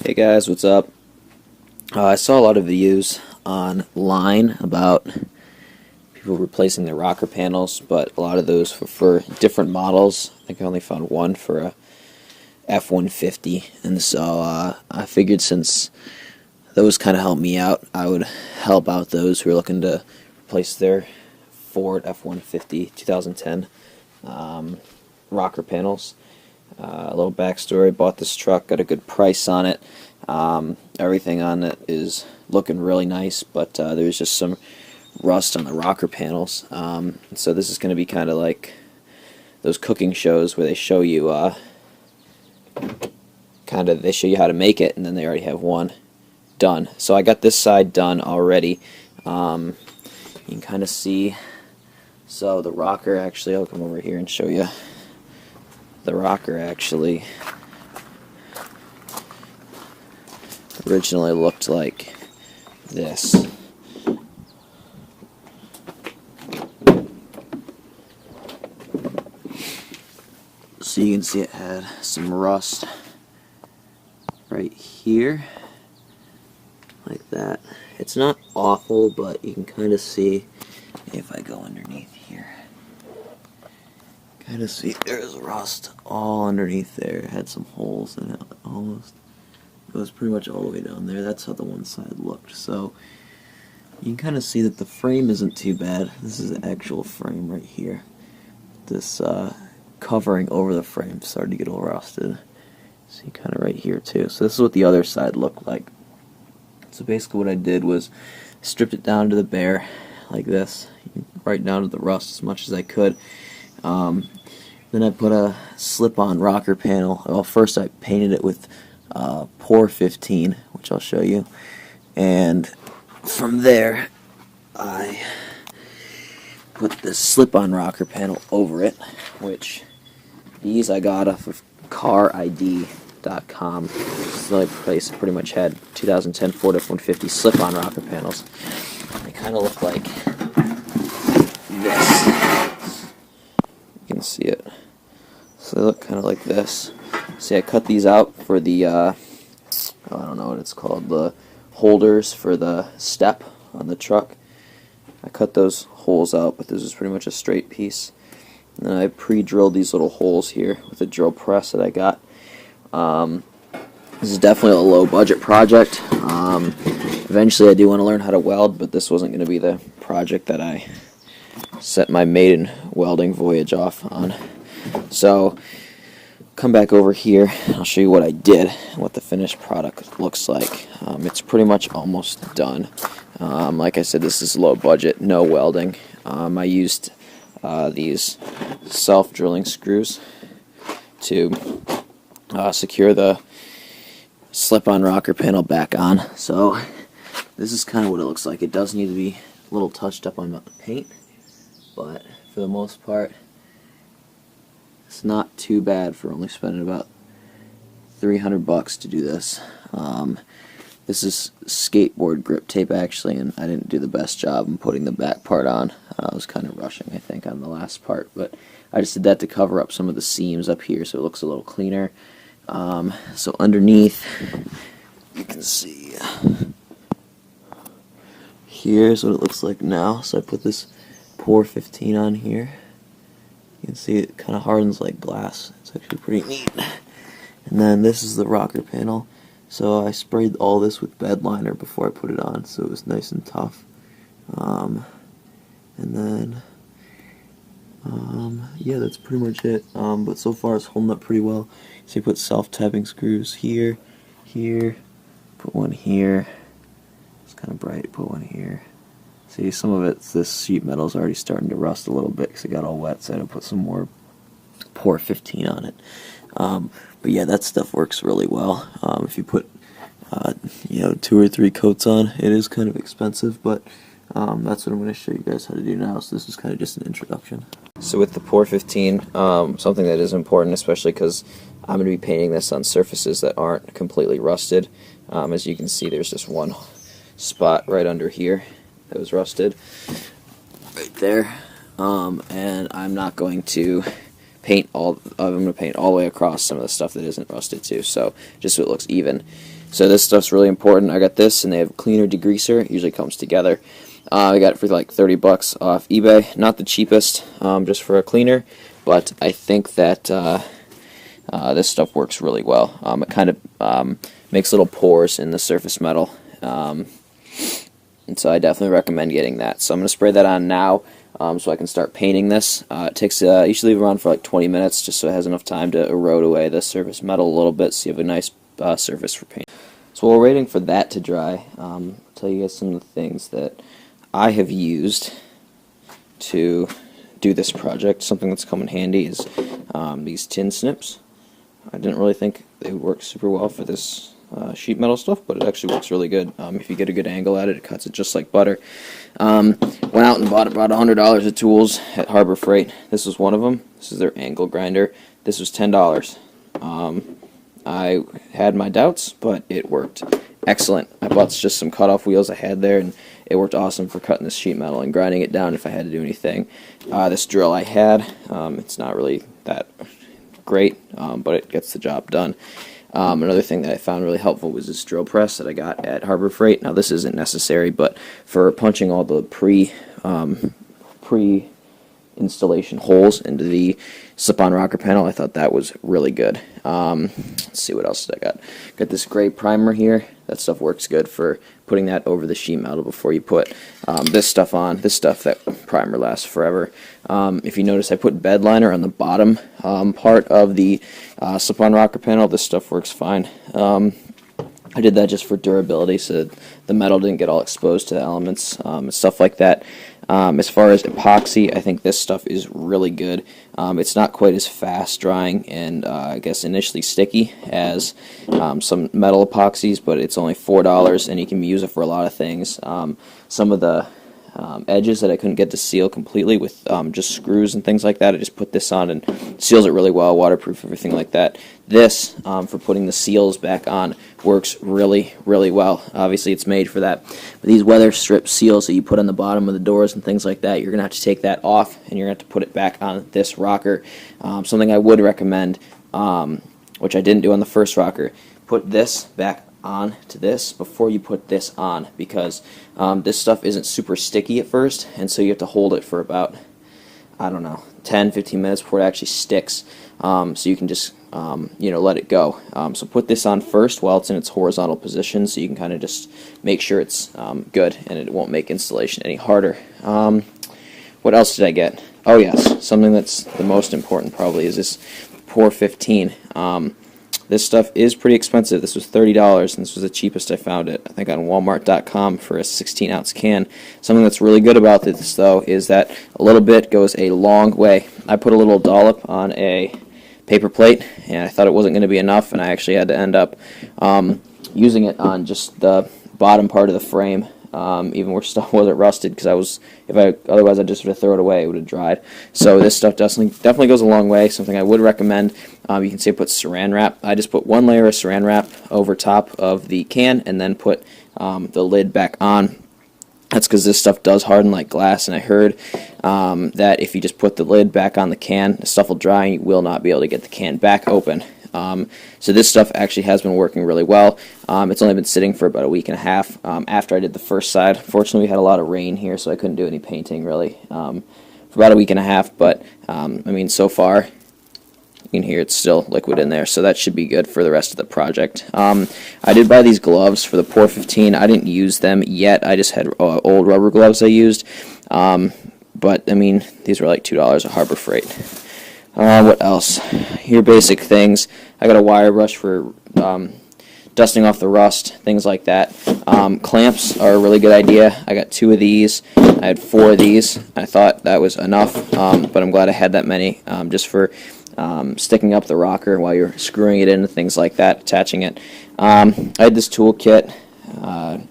Hey guys, what's up? I saw a lot of videos online about people replacing the rocker panels, but a lot of those were for different models. I think I only found one for a F150, and so I figured since those kind of helped me out, I would help out those who are looking to replace their Ford F150 2010 rocker panels. A little backstory: bought this truck, got a good price on it. Everything on it is looking really nice, but there's just some rust on the rocker panels. So this is going to be kind of like those cooking shows where they show you they show you how to make it, and then they already have one done. So I got this side done already. You can kind of see. So the rocker actually, I'll come over here and show you. The rocker actually originally looked like this. So you can see it had some rust right here, like that. It's not awful, but you can kind of see if I go underneath here. Kind of see there's rust all underneath there. It had some holes in it almost. It was pretty much all the way down there. That's how the one side looked. So you can kind of see that the frame isn't too bad. This is the actual frame right here. This covering over the frame started to get all rusted. See kind of right here too. So this is what the other side looked like. So basically what I did was stripped it down to the bare like this, right down to the rust as much as I could. Then I put a slip-on rocker panel. Well, first I painted it with Pour 15, which I'll show you, and from there I put this slip-on rocker panel over it, which these I got off of carid.com. It's the only place that pretty much had 2010 Ford F150 slip-on rocker panels. They kind of look like this. You can see it. So they look kind of like this. See, I cut these out for the, I don't know what it's called, the holders for the step on the truck. I cut those holes out, but this is pretty much a straight piece. And then I pre-drilled these little holes here with a drill press that I got. This is definitely a low-budget project. Eventually I do want to learn how to weld, but this wasn't going to be the project that I set my maiden welding voyage off on. So come back over here, I'll show you what I did and what the finished product looks like. It's pretty much almost done. Like I said, this is low budget, no welding. I used these self-drilling screws to secure the slip-on rocker panel back on. So this is kind of what it looks like. It does need to be a little touched up on the paint, but for the most part it's not too bad for only spending about $300 to do this. This is skateboard grip tape actually, and I didn't do the best job in putting the back part on. I was kind of rushing, I think, on the last part, but I just did that to cover up some of the seams up here so it looks a little cleaner. So underneath, you can see here's what it looks like now. So I put this Pour 15 on here. You can see it kind of hardens like glass. It's actually pretty neat. And then this is the rocker panel. So I sprayed all this with bed liner before I put it on, so it was nice and tough. And then yeah, that's pretty much it. But so far it's holding up pretty well. So you put self-tapping screws here, here, put one here. It's kind of bright. Put one here. See, some of it's, this sheet metal is already starting to rust a little bit because it got all wet, so I had to put some more Pour 15 on it. But yeah, that stuff works really well. If you put, 2 or 3 coats on, it is kind of expensive, but that's what I'm going to show you guys how to do now. So this is kind of just an introduction. So with the Pour 15, something that is important, especially because I'm going to be painting this on surfaces that aren't completely rusted. As you can see, there's just one spot right under here that was rusted, right there. And I'm not going to paint all. I'm going to paint all the way across some of the stuff that isn't rusted too. So just so it looks even. So this stuff's really important. I got this, and they have a cleaner degreaser. It usually comes together. I got it for like 30 bucks off eBay. Not the cheapest, just for a cleaner, but I think that this stuff works really well. It kind of makes little pores in the surface metal, and so I definitely recommend getting that. So I'm going to spray that on now, so I can start painting this. It takes usually leave it on for like 20 minutes, just so it has enough time to erode away the surface metal a little bit, so you have a nice surface for paint. So while we're waiting for that to dry, I'll tell you guys some of the things that I have used to do this project. Something that's come in handy is these tin snips. I didn't really think they would work super well for this sheet metal stuff, but it actually works really good. If you get a good angle at it, it cuts it just like butter. Went out and bought about $100 of tools at Harbor Freight. This was one of them. This is their angle grinder. This was $10. I had my doubts, but it worked excellent. I bought just some cutoff wheels I had there, and it worked awesome for cutting this sheet metal and grinding it down if I had to do anything. This drill I had, it's not really that great, but it gets the job done. Another thing that I found really helpful was this drill press that I got at Harbor Freight. Now this isn't necessary, but for punching all the pre-installation holes into the slip-on rocker panel, I thought that was really good. Let's see what else did I got. Got this gray primer here. That stuff works good for putting that over the sheet metal before you put this stuff on. This stuff, that primer lasts forever. If you notice, I put bed liner on the bottom part of the slip-on rocker panel. This stuff works fine. I did that just for durability, so the metal didn't get all exposed to the elements and stuff like that. As far as epoxy, I think this stuff is really good. It's not quite as fast drying and I guess initially sticky as some metal epoxies, but it's only $4 and you can use it for a lot of things. Some of the edges that I couldn't get to seal completely with just screws and things like that, I just put this on and seals it really well, waterproof, everything like that. This, for putting the seals back on, works really, really well. Obviously it's made for that. But these weather strip seals that you put on the bottom of the doors and things like that, you're going to have to take that off and you're going to have to put it back on this rocker. Something I would recommend, which I didn't do on the first rocker, put this back on to this before you put this on, because this stuff isn't super sticky at first, and so you have to hold it for about, I don't know, 10-15 minutes before it actually sticks, so you can just let it go. So put this on first while it's in its horizontal position, so you can kind of just make sure it's good and it won't make installation any harder. What else did I get? Oh yes, something that's the most important probably is this Pour 15. This stuff is pretty expensive. This was $30, and this was the cheapest I found it, I think on Walmart.com for a 16-ounce can. Something that's really good about this, though, is that a little bit goes a long way. I put a little dollop on a paper plate, and I thought it wasn't going to be enough, and I actually had to end up using it on just the bottom part of the frame, even where stuff wasn't rusted, because otherwise I'd just have to throw it away. It would have dried. So this stuff definitely goes a long way. Something I would recommend. You can say put saran wrap. I just put one layer of saran wrap over top of the can and then put the lid back on. That's because this stuff does harden like glass, and I heard that if you just put the lid back on the can, the stuff will dry and you will not be able to get the can back open. So this stuff actually has been working really well. It's only been sitting for about a week and a half after I did the first side. Fortunately, we had a lot of rain here, so I couldn't do any painting really for about a week and a half, but I mean, so far you can hear it's still liquid in there, so that should be good for the rest of the project. I did buy these gloves for the Pour 15. I didn't use them yet. I just had old rubber gloves I used, but I mean, these were like $2 at Harbor Freight. What else? Here, basic things. I got a wire brush for dusting off the rust, things like that. Clamps are a really good idea. I got 2 of these. I had 4 of these. I thought that was enough, but I'm glad I had that many, just for sticking up the rocker while you're screwing it in and things like that, attaching it. I had this tool kit. I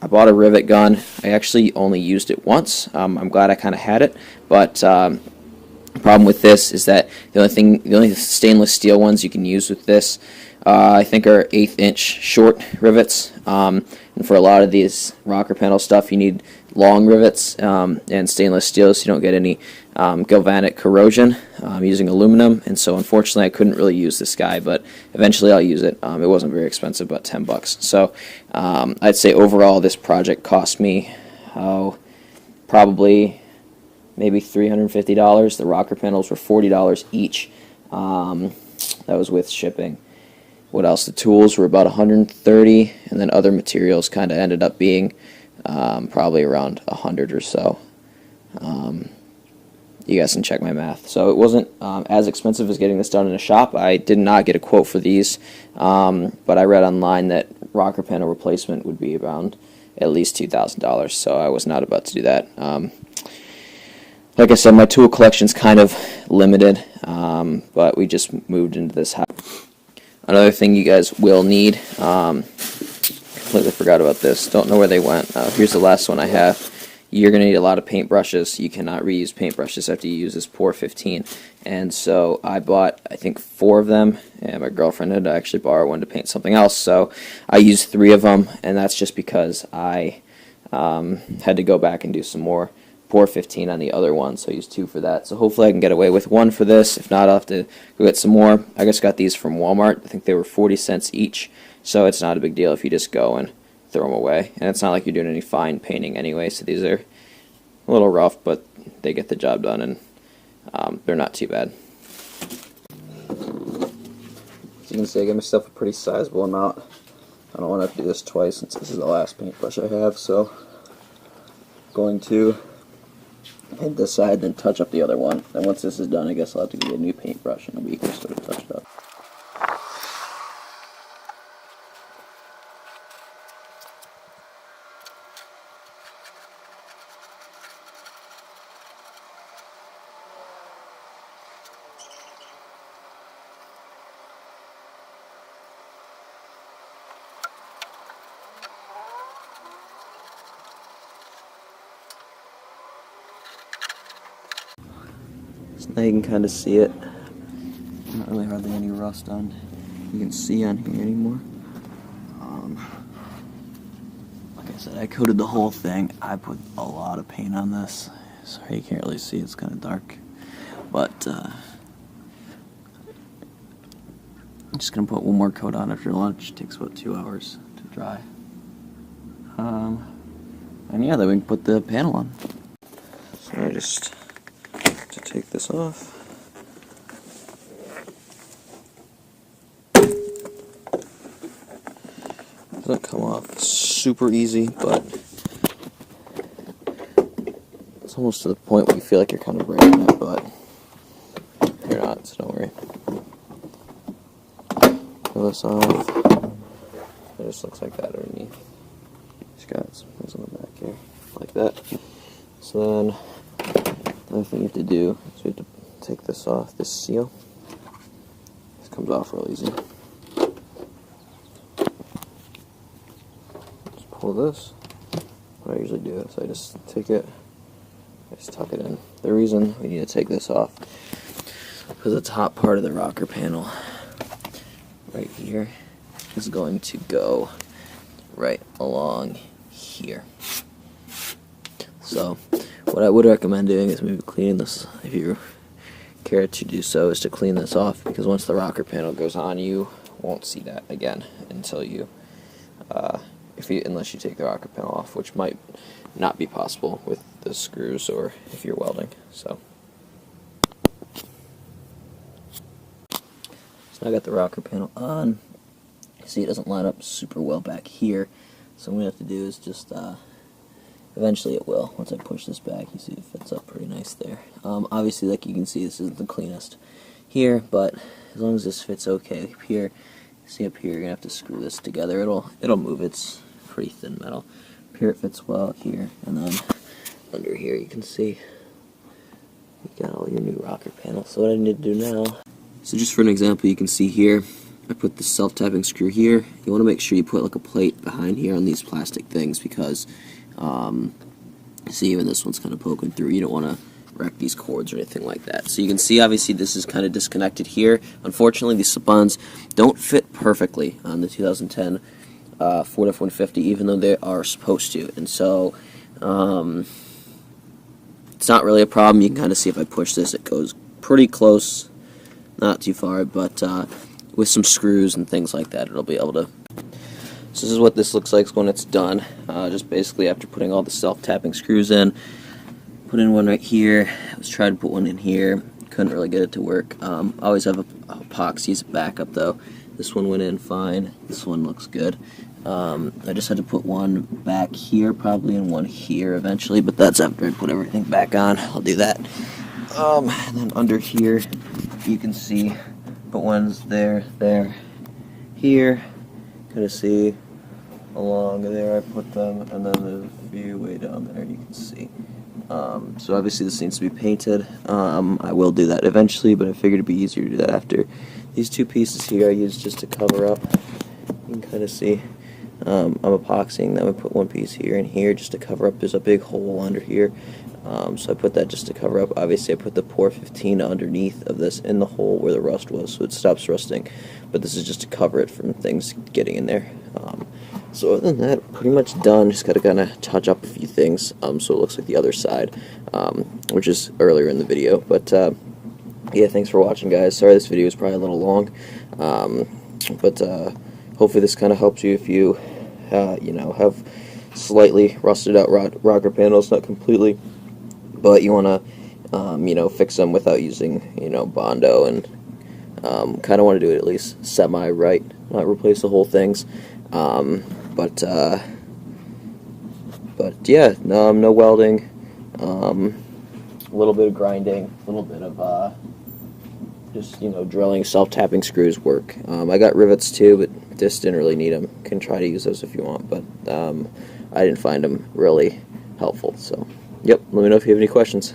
bought a rivet gun. I actually only used it once. I'm glad I kind of had it, but the problem with this is that the only stainless steel ones you can use with this I think are 1/8 inch short rivets. And for a lot of these rocker panel stuff, you need long rivets and stainless steel, so you don't get any galvanic corrosion using aluminum. And so unfortunately I couldn't really use this guy, but eventually I'll use it. It wasn't very expensive, about $10. So I'd say overall this project cost me probably maybe $350. The rocker panels were $40 each. That was with shipping. What else? The tools were about $130, and then other materials kind of ended up being probably around $100 or so. You guys can check my math. So it wasn't as expensive as getting this done in a shop. I did not get a quote for these, but I read online that rocker panel replacement would be around at least $2,000, so I was not about to do that. Like I said, my tool collection's kind of limited, but we just moved into this house. Another thing you guys will need, completely forgot about this, don't know where they went. Here's the last one I have. You're going to need a lot of paintbrushes. You cannot reuse paintbrushes after you use this Pour 15. And so I bought, I think, 4 of them, and my girlfriend had to actually borrow one to paint something else. So I used 3 of them, and that's just because I had to go back and do some more Pour 15 on the other one, so I used 2 for that. So hopefully I can get away with 1 for this. If not, I'll have to go get some more. I just got these from Walmart. I think they were 40 cents each, so it's not a big deal if you just go and throw them away. And it's not like you're doing any fine painting anyway, so these are a little rough, but they get the job done, and they're not too bad. As you can see, I got myself a pretty sizable amount. I don't want to have to do this twice since this is the last paintbrush I have, so I'm going to paint this side, then touch up the other one. Then once this is done, I guess I'll have to get a new paintbrush in a week or so to touch it up. So now you can kind of see it. Not really hardly any rust on. You can see on here anymore. Like I said, I coated the whole thing. I put a lot of paint on this. Sorry, you can't really see. It's kind of dark. But I'm just gonna put one more coat on after lunch. It takes about 2 hours to dry. And yeah, then we can put the panel on. So I just to take this off. Doesn't come off super easy, but it's almost to the point where you feel like you're kind of breaking it, but you're not, so don't worry. Pull this off. It just looks like that underneath. Just got some things on the back here, like that. So then, the other thing you have to do is we have to take this off, this seal. This comes off real easy. Just pull this. What I usually do is I just take it, I just tuck it in. The reason we need to take this off because the top part of the rocker panel right here is going to go right along here. So what I would recommend doing is maybe cleaning this, if you care to do so, is to clean this off, because once the rocker panel goes on, you won't see that again until you, unless you take the rocker panel off, which might not be possible with the screws or if you're welding. So now I got the rocker panel on. You see it doesn't line up super well back here, so what we have to do is just eventually it will. Once I push this back, you see it fits up pretty nice there. Obviously, like you can see, this isn't the cleanest here, but as long as this fits okay up here, see up here, you're gonna have to screw this together. It'll move. It's pretty thin metal. Up here it fits well here, and then under here you can see you got all your new rocker panel. So what I need to do now. So just for an example, you can see here, I put the self-tapping screw here. You want to make sure you put like a plate behind here on these plastic things, because see, even this one's kind of poking through. You don't want to wreck these cords or anything like that. So you can see, obviously, this is kind of disconnected here. Unfortunately, these slip-ons don't fit perfectly on the 2010 Ford F-150, even though they are supposed to. And so it's not really a problem. You can kind of see if I push this, it goes pretty close, not too far, but with some screws and things like that, it'll be able to. So this is what this looks like when it's done. Just basically after putting all the self-tapping screws in, put in one right here. I was trying to put one in here, couldn't really get it to work. I always have a epoxy as a backup though. This one went in fine. This one looks good. I just had to put one back here probably and one here eventually, but that's after I put everything back on. I'll do that. And then under here you can see put ones there, here. Kind of see along there I put them, and then the view way down there you can see. So obviously this needs to be painted. I will do that eventually, but I figured it'd be easier to do that after. These two pieces here I used just to cover up. You can kind of see I'm epoxying them. I put one piece here and here just to cover up. There's a big hole under here, so I put that just to cover up. Obviously I put the Pour 15 underneath of this in the hole where the rust was, so it stops rusting, but this is just to cover it from things getting in there. So other than that, pretty much done. Just got to kind of touch up a few things so it looks like the other side, which is earlier in the video. But yeah, thanks for watching, guys. Sorry this video is probably a little long, but hopefully this kind of helps you if you you know, have slightly rusted out rocker panels, not completely, but you want to you know, fix them without using, you know, Bondo, and kind of want to do it at least semi-right, not replace the whole things. But yeah, no welding, a little bit of grinding, a little bit of just, you know, drilling, self-tapping screws work. I got rivets too, but just didn't really need them. Can try to use those if you want, but I didn't find them really helpful. So, yep, let me know if you have any questions.